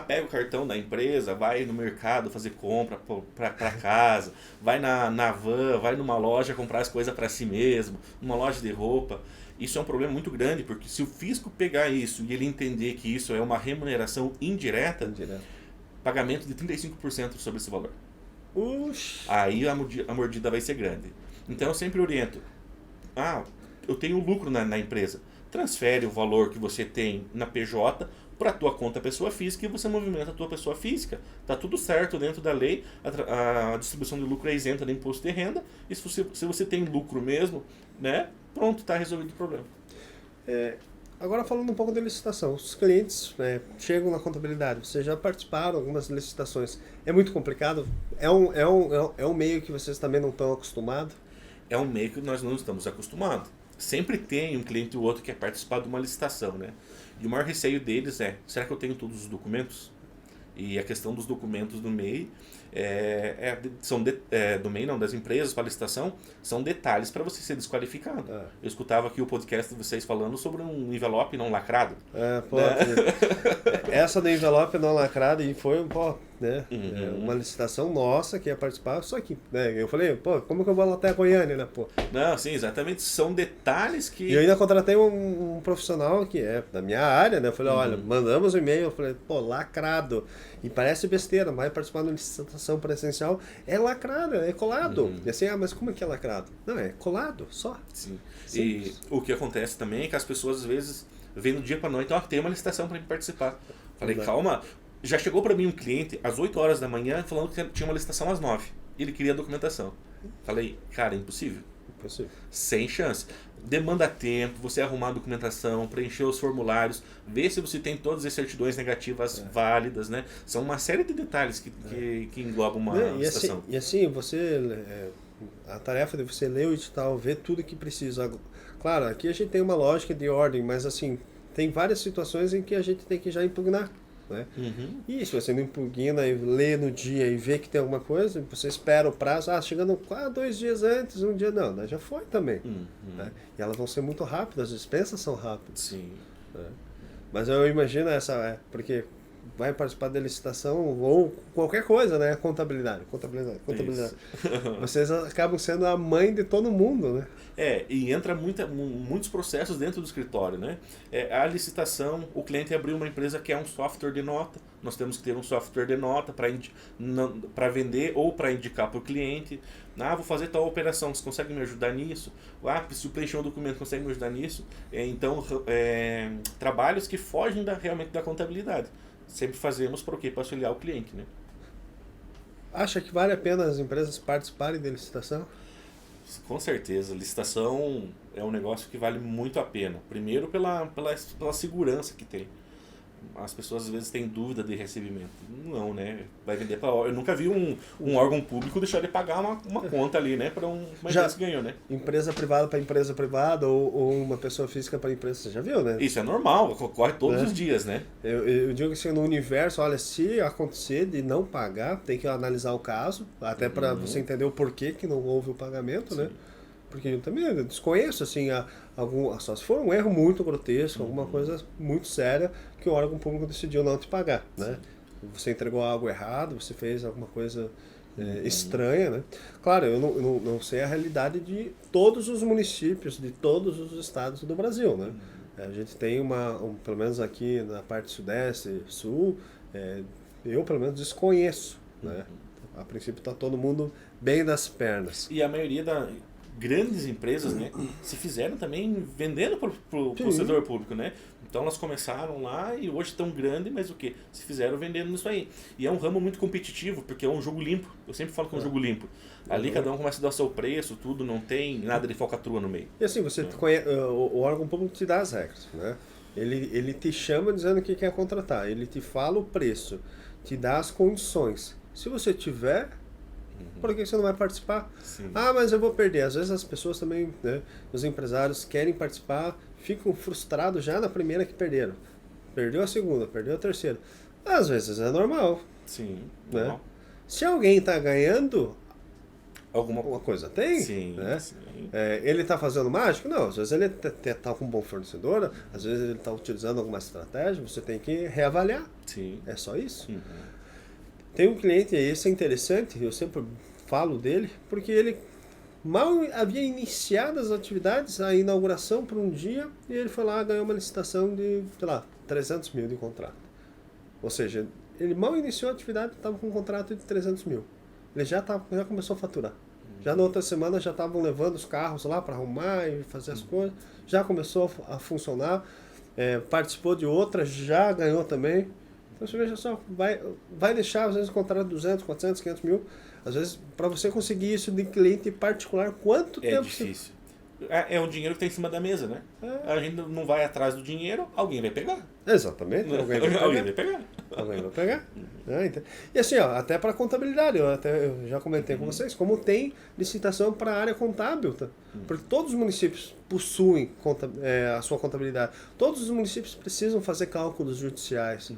Pega o cartão da empresa, vai no mercado fazer compra para casa, vai na van, vai numa loja comprar as coisas para si mesmo, numa loja de roupa. Isso é um problema muito grande, porque se o fisco pegar isso e ele entender que isso é uma remuneração indireta, pagamento de 35% sobre esse valor. Aí a mordida vai ser grande. Então eu sempre oriento, eu tenho lucro na empresa, transfere o valor que você tem na PJ para a tua conta pessoa física e você movimenta a tua pessoa física. Tá tudo certo dentro da lei, a distribuição de lucro é isenta de imposto de renda, e se você tem lucro mesmo, né, pronto, está resolvido o problema.
Agora falando um pouco da licitação, os clientes chegam na contabilidade, vocês já participaram de algumas licitações, é muito complicado? É um meio que vocês também não estão acostumados?
É um meio que nós não estamos acostumados. sempre tem um cliente ou outro que quer participar de uma licitação, né? E o maior receio deles é, será que eu tenho todos os documentos? E a questão dos documentos do MEI, do MEI não, das empresas para licitação, são detalhes para você ser desqualificado. Eu escutava aqui o podcast de vocês falando sobre um envelope não lacrado.
Essa do envelope não lacrado e foi, né, uma licitação nossa que ia participar, só que, né, eu falei, como que eu vou lá até a Goiânia, né,
Não, sim, exatamente, são detalhes que...
E eu ainda contratei um profissional que é da minha área, né, eu falei, olha, mandamos um e-mail, eu falei, lacrado, e parece besteira, vai participar de uma licitação presencial, é lacrado, é colado, e assim, mas como é que é lacrado? Não, é colado, só.
Sim. E o que acontece também é que as pessoas às vezes vêm no dia para noite, tem uma licitação para participar. Falei, calma, já chegou para mim um cliente às 8 horas da manhã falando que tinha uma licitação às 9. Ele queria a documentação. Falei, cara, impossível. Sem chance. Demanda tempo, você arrumar a documentação, preencher os formulários, ver se você tem todas as certidões negativas válidas, né? São uma série de detalhes que englobam uma licitação.
E assim, a tarefa de você ler o edital, ver tudo que precisa. Claro, aqui a gente tem uma lógica de ordem, mas assim, tem várias situações em que a gente tem que já impugnar. Né? E se você não impugna e lê no dia e vê que tem alguma coisa, você espera o prazo, chegando 2 dias antes, um dia não, já foi também. Né? E elas vão ser muito rápidas, as dispensas são rápidas.
Sim.
Né? Mas eu imagino porque vai participar da licitação ou qualquer coisa, né? Contabilidade. Vocês acabam sendo a mãe de todo mundo, né?
E entra muitos processos dentro do escritório, né? A licitação, o cliente abriu uma empresa que é um software de nota, nós temos que ter um software de nota para vender ou para indicar para o cliente. Vou fazer tal operação, você consegue me ajudar nisso? Preciso preencher um documento, consegue me ajudar nisso? Então, trabalhos que fogem realmente da contabilidade. Sempre fazemos para o quê? Para auxiliar o cliente, né?
Acha que vale a pena as empresas participarem da licitação?
Com certeza, licitação é um negócio que vale muito a pena. Primeiro pela segurança que tem. As pessoas às vezes têm dúvida de recebimento. Não, né? Vai vender para... Eu nunca vi um órgão público deixar de pagar uma conta ali, né? Para uma empresa que ganhou, né?
Empresa privada para empresa privada ou uma pessoa física para empresa, você já viu, né?
Isso é normal, ocorre todos os dias, né?
Eu digo assim, no universo, olha, se acontecer de não pagar, tem que analisar o caso, até para você entender o porquê que não houve o pagamento, né? Porque eu também desconheço, assim, só se for um erro muito grotesco, alguma coisa muito séria que o órgão público decidiu não te pagar, né? Você entregou algo errado, você fez alguma coisa estranha, né? Claro, eu não sei a realidade de todos os municípios, de todos os estados do Brasil, né? A gente tem pelo menos aqui na parte sudeste, sul, eu pelo menos desconheço, né? A princípio está todo mundo bem das pernas.
E a maioria grandes empresas, né, se fizeram também vendendo para o setor público, né? Então elas começaram lá e hoje estão grandes, mas o quê? Se fizeram vendendo isso aí. E é um ramo muito competitivo, porque é um jogo limpo. Eu sempre falo que é um jogo limpo. Ali cada um começa a dar o seu preço, tudo, não tem nada de falcatrua no meio.
E assim, você conhece, o órgão público te dá as regras, né? Ele te chama dizendo que quer contratar, ele te fala o preço, te dá as condições. Se você tiver... Por que você não vai participar?
Sim.
Mas eu vou perder. Às vezes as pessoas também, né, os empresários querem participar, ficam frustrados já na primeira que perderam. Perdeu a segunda, perdeu a terceira. Às vezes é normal.
Sim,
né?
normal.
Se alguém está ganhando,
alguma
coisa tem.
Sim,
né?
sim.
Ele está fazendo mágico? Não. Às vezes ele está com um bom fornecedor, às vezes ele está utilizando alguma estratégia, você tem que reavaliar.
Sim.
É só isso. Tem um cliente, e esse é interessante, eu sempre falo dele, porque ele mal havia iniciado as atividades, a inauguração por um dia, e ele foi lá, ganhou uma licitação de, 300 mil de contrato. Ou seja, ele mal iniciou a atividade, estava com um contrato de 300 mil. Ele já começou a faturar. Já na outra semana já estavam levando os carros lá para arrumar e fazer as coisas, já começou a funcionar, participou de outra, já ganhou também. Então você veja só, vai deixar às vezes o contrato de 200, 400, 500 mil. Às vezes, para você conseguir isso de cliente particular, quanto tempo...
É difícil. É um dinheiro que está em cima da mesa, né? A gente não vai atrás do dinheiro, alguém vai pegar.
Exatamente. Alguém vai pegar. Alguém vai pegar. E assim, ó, até para contabilidade, eu já comentei com vocês, como tem licitação para a área contábil, tá? Porque todos os municípios possuem a sua contabilidade. Todos os municípios precisam fazer cálculos judiciais.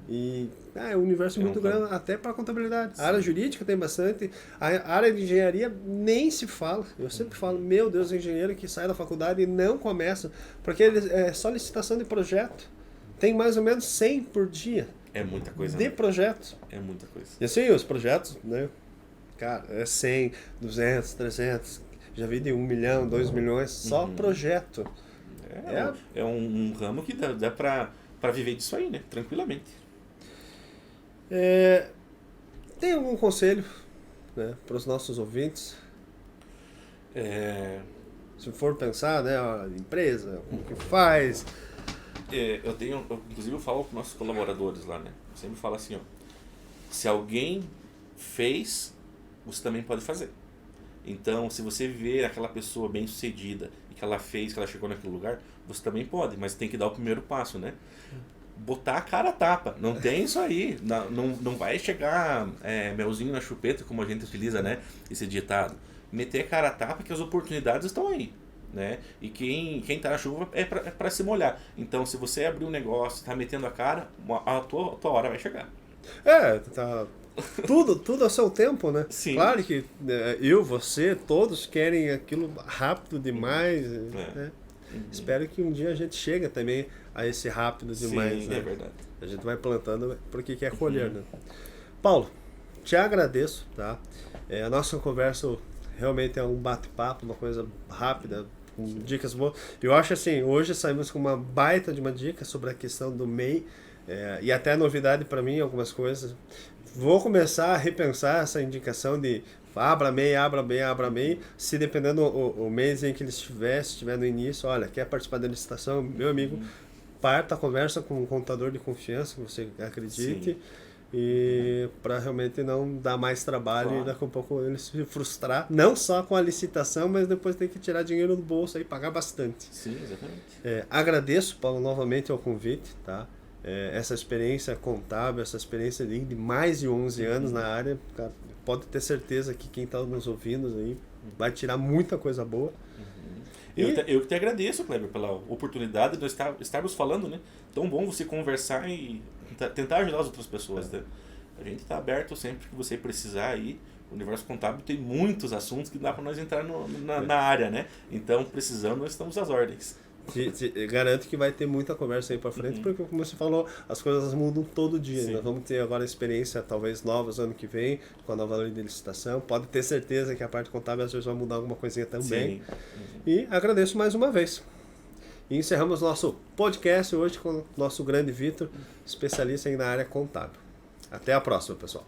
E é um universo muito grande até para a contabilidade. A área jurídica tem bastante. A área de engenharia nem se fala. Eu sempre falo, meu Deus, engenheiro que sai da faculdade e não começa. Porque é só licitação de projeto. Tem mais ou menos 100 por dia.
É muita coisa.
De projetos.
É muita coisa.
E assim, os projetos, né? Cara, é 100, 200, 300. Já vi de 1 milhão, 2 milhões, só projeto.
É um ramo que dá pra viver disso aí, né? Tranquilamente.
Tem algum conselho, né, para os nossos ouvintes? Se for pensar, né, a empresa, como que faz...
Inclusive eu falo com nossos colaboradores lá, né? Eu sempre falo assim, ó, se alguém fez, você também pode fazer. Então, se você vê aquela pessoa bem sucedida e que ela fez, que ela chegou naquele lugar, você também pode, mas tem que dar o primeiro passo, né? Botar a cara a tapa, não tem isso aí, não vai chegar melzinho na chupeta, como a gente utiliza, né? Esse ditado. Meter a cara a tapa que as oportunidades estão aí. Né? E quem tá na chuva é pra se molhar. Então, se você abrir um negócio, tá metendo a cara, a tua hora vai chegar.
Tá tudo a seu tempo, né?
Sim.
Claro que você, todos querem aquilo rápido demais. Né? Espero que um dia a gente chegue também a esse rápido demais.
Sim,
né?
É verdade.
A gente vai plantando porque quer colher, né? Paulo, te agradeço, tá? A nossa conversa realmente é um bate-papo, uma coisa rápida, com dicas boas. Eu acho assim, hoje saímos com uma baita de uma dica sobre a questão do MEI, e até novidade para mim, algumas coisas. Vou começar a repensar essa indicação de abra MEI, se dependendo o mês em que ele estiver no início, olha, quer participar da licitação, meu amigo, parta, conversa com um contador de confiança, que você acredite. Sim. E para realmente não dar mais trabalho e daqui a pouco ele se frustrar, não só com a licitação, mas depois tem que tirar dinheiro do bolso e pagar bastante.
Sim, exatamente.
Agradeço, Paulo, novamente ao convite, tá? Essa experiência contábil, essa experiência de mais de 11 anos na área, cara, pode ter certeza que quem está nos ouvindo aí vai tirar muita coisa boa.
Eu que te agradeço, Kleber, pela oportunidade de nós estarmos falando, né? Tão bom você conversar e tentar ajudar as outras pessoas. Né? A gente está aberto sempre que você precisar aí. O universo contábil tem muitos assuntos que dá para nós entrar na área, né? Então, precisando, nós estamos às ordens.
Garanto que vai ter muita conversa aí para frente, porque como você falou, as coisas mudam todo dia. Sim. Nós vamos ter agora experiência talvez novas ano que vem, com a nova lei de licitação. Pode ter certeza que a parte contábil às vezes vai mudar alguma coisinha também. E agradeço mais uma vez. E encerramos nosso podcast hoje com o nosso grande Vitor, especialista aí na área contábil. Até a próxima, pessoal.